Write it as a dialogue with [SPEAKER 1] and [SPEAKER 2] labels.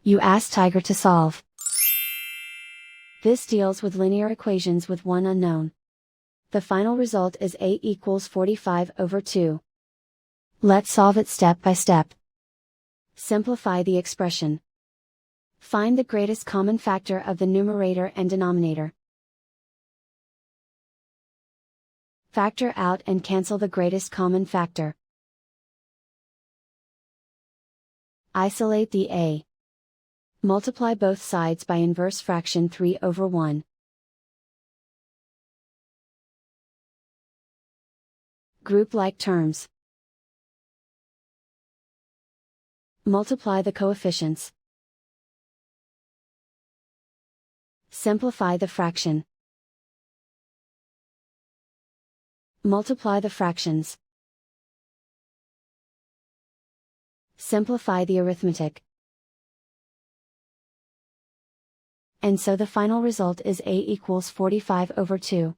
[SPEAKER 1] You ask Tiger to solve. This deals with linear equations with one unknown. The final result is A equals 45 over 2. Let's solve it step by step. Simplify the expression. Find the greatest common factor of the numerator and denominator. Factor out and cancel the greatest common factor. Isolate the A. Multiply both sides by inverse fraction 3 over 1. Group like terms. Multiply the coefficients. Simplify the fraction. Multiply the fractions. Simplify the arithmetic. And so the final result is A equals 45 over 2.